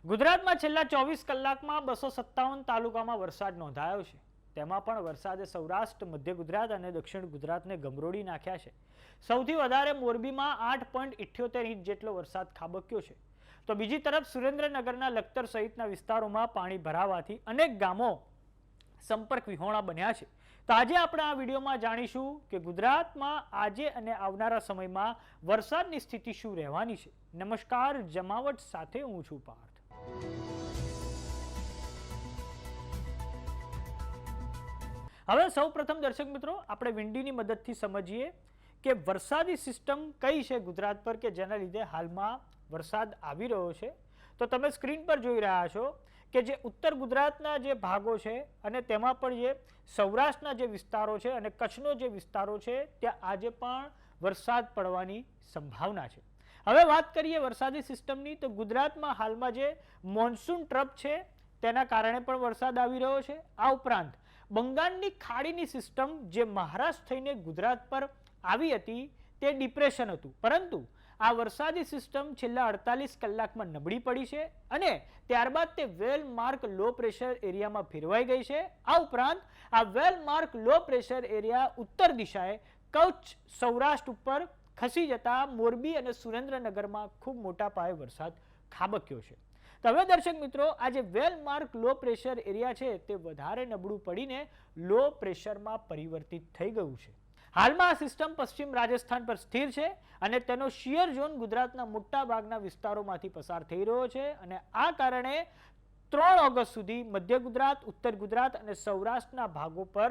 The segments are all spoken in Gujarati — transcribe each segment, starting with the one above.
ગુજરાતમાં છેલ્લા 24 કલાકમાં 257 તાલુકામાં વરસાદ નોંધાયો છે. તેમાં પણ વરસાદે સૌરાષ્ટ્ર, મધ્ય ગુજરાત અને દક્ષિણ ગુજરાતને ગમરોડી નાખ્યા છે. સૌથી વધારે મોરબીમાં 8.78 ઇંચ જેટલો વરસાદ ખાબક્યો છે. તો બીજી તરફ સુરેન્દ્રનગરના લખતર સહિતના વિસ્તારોમાં પાણી ભરાવાથી અનેક ગામો સંપર્ક વિહોણા બન્યા છે. તો આજે આપણે આ વિડીયોમાં જાણીશું કે ગુજરાતમાં આજે અને આવનારા સમયમાં વરસાદની સ્થિતિ શું રહેવાની છે. નમસ્કાર, જમાવટ સાથે હું છું પાર્થ. હવે સૌપ્રથમ દર્શક મિત્રો આપણે વિંડીની મદદથી સમજીએ કે વરસાદી સિસ્ટમ કઈ છે ગુજરાત પર કે જેના લીધે હાલમાં વરસાદ આવી રહ્યો છે. તો તમે સ્ક્રીન પર જોઈ રહ્યા છો કે જે ઉત્તર ગુજરાતના જે ભાગો છે અને તેમાં પણ જે સૌરાષ્ટ્રના જે વિસ્તારો છે અને કચ્છનો જે વિસ્તારો છે ત્યાં આજે પણ વરસાદ પડવાની સંભાવના છે. હવે વાત કરીએ વરસાદી સિસ્ટમની, તો ગુજરાતમાં હાલમાં જે મોન્સૂન ટ્રપ છે તેના કારણે પણ વરસાદ આવી રહ્યો છે. આ ઉપરાંત બંગાળની ખાડીની સિસ્ટમ જે મહારાષ્ટ્ર થઈને ગુજરાત પર આવી હતી તે ડિપ્રેશન હતું, પરંતુ આ વરસાદી સિસ્ટમ છેલ્લા 48 કલાકમાં નબળી પડી છે અને ત્યારબાદ તે વેલ માર્ક લો પ્રેશર એરિયામાં ફેરવાઈ ગઈ છે. આ ઉપરાંત આ વેલ માર્ક લો પ્રેશર એરિયા ઉત્તર દિશાએ કચ્છ, સૌરાષ્ટ્ર ઉપર ખસી જતા મોરબી અને સુરેન્દ્રનગરમાં ખૂબ મોટા પાયે વરસાદ ખાબક્યો છે. તો હવે દર્શક મિત્રો, આ જે વેલ માર્ક લો પ્રેશર એરિયા છે તે વધારે નબળું પડીને લો પ્રેશરમાં પરિવર્તિત થઈ ગયું છે. હાલમાં આ સિસ્ટમ પશ્ચિમ રાજસ્થાન પર સ્થિર છે અને તેનો શિયર ઝોન ગુજરાતના મોટા ભાગના વિસ્તારોમાંથી પસાર થઈ રહ્યો છે અને આ કારણે 3 ઓગસ્ટ સુધી મધ્ય ગુજરાત, ઉત્તર ગુજરાત અને સૌરાષ્ટ્રના ભાગો પર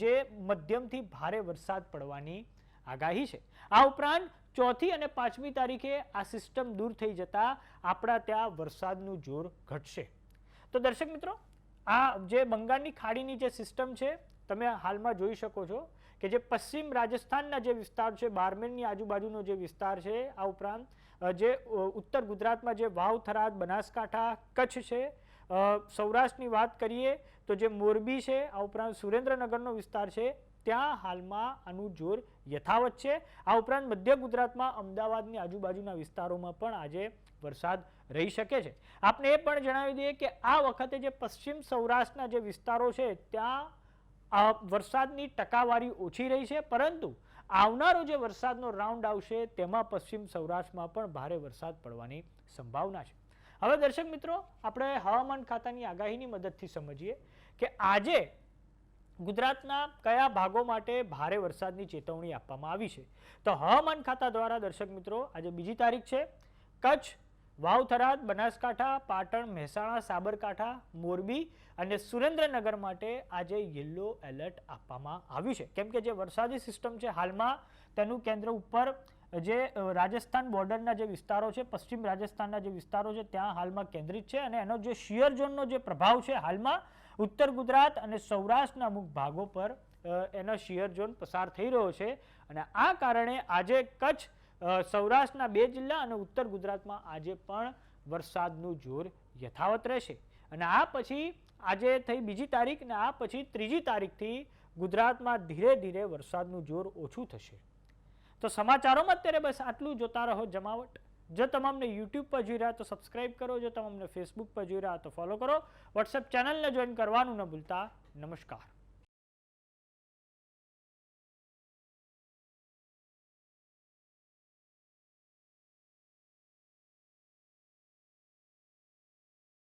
જે મધ્યમથી ભારે વરસાદ પડવાની આગાહી છે. આ ઉપરાંત 4મી અને 5મી તારીખે આ સિસ્ટમ દૂર થઈ જતા આપણા ત્યાં વરસાદનું જોર ઘટશે. તો દર્શક મિત્રો, આ જે બંગાળની ખાડીની જે સિસ્ટમ છે તમે હાલમાં જોઈ શકો છો કે જે પશ્ચિમ રાજસ્થાનના જે વિસ્તાર છે, બારમેરની આજુબાજુનો જે વિસ્તાર છે, આ ઉપરાંત જે ઉત્તર ગુજરાતમાં જે વાવ, થરાદ, બનાસકાંઠા, કચ્છ છે, સૌરાષ્ટ્રની વાત કરીએ તો જે મોરબી છે, આ ઉપરાંત સુરેન્દ્રનગરનો વિસ્તાર છે, ત્યાં હાલમાં આનું જોર યથાવત છે. આ ઉપરાંત મધ્ય ગુજરાતમાં અમદાવાદની આજુબાજુના વિસ્તારોમાં પણ આજે વરસાદ રહી શકે છે. આપને એ પણ જણાવી દઈએ કે આ વખતે જે પશ્ચિમ સૌરાષ્ટ્રના જે વિસ્તારો છે ત્યાં વરસાદની ટકાવારી ઓછી રહી છે, પરંતુ આવનારો જે વરસાદનો રાઉન્ડ આવશે તેમાં પશ્ચિમ સૌરાષ્ટ્રમાં પણ ભારે વરસાદ પડવાની સંભાવના છે. હવે દર્શક મિત્રો, આપણે હવામાન ખાતાની આગાહીની મદદથી સમજીએ કે આજે ગુજરાતના કયા ભાગો માટે ભારે વરસાદની ચેતવણી આપવામાં આવી છે. તો હવામાન ખાતા દ્વારા દર્શક મિત્રો આજે 2જી તારીખ છે, કચ્છ, વાવ, થરાદ, બનાસકાંઠા, પાટણ, મહેસાણા, સાબરકાંઠા, મોરબી અને સુરેન્દ્રનગર માટે આજે યલો એલર્ટ આપવામાં આવ્યું છે. કેમ કે જે વરસાદી સિસ્ટમ છે હાલમાં તેનું કેન્દ્ર ઉપર જે રાજસ્થાન બોર્ડરના જે વિસ્તારો છે, પશ્ચિમ રાજસ્થાનના જે વિસ્તારો છે ત્યાં હાલમાં કેન્દ્રિત છે અને એનો જે શિયર ઝોનનો જે પ્રભાવ છે હાલમાં ઉત્તર ગુજરાત અને સૌરાષ્ટ્રના અમુક ભાગો પર એનો શિયર ઝોન પસાર થઈ રહ્યો છે અને આ કારણે આજે કચ્છ, સૌરાષ્ટ્રના 2 જિલ્લા અને ઉત્તર ગુજરાતમાં આજે પણ વરસાદનું જોર યથાવત રહેશે. અને આ પછી આજે થઈ 2જી તારીખ અને આ પછી 3જી તારીખથી ગુજરાતમાં ધીરે ધીરે વરસાદનું જોર ઓછું થશે. તો સમાચારોમાં અત્યારે બસ આટલું. જોતા રહો જમાવટ. જો તમામને યુટ્યુબ પર જોઈ રહ્યા તો સબસ્ક્રાઇબ કરો, જો તમને ફેસબુક પર જોઈ રહ્યા તો ફોલો કરો, વોટ્સએપ ચેનલને જોઈન કરવાનું ન ભૂલતા. નમસ્કાર.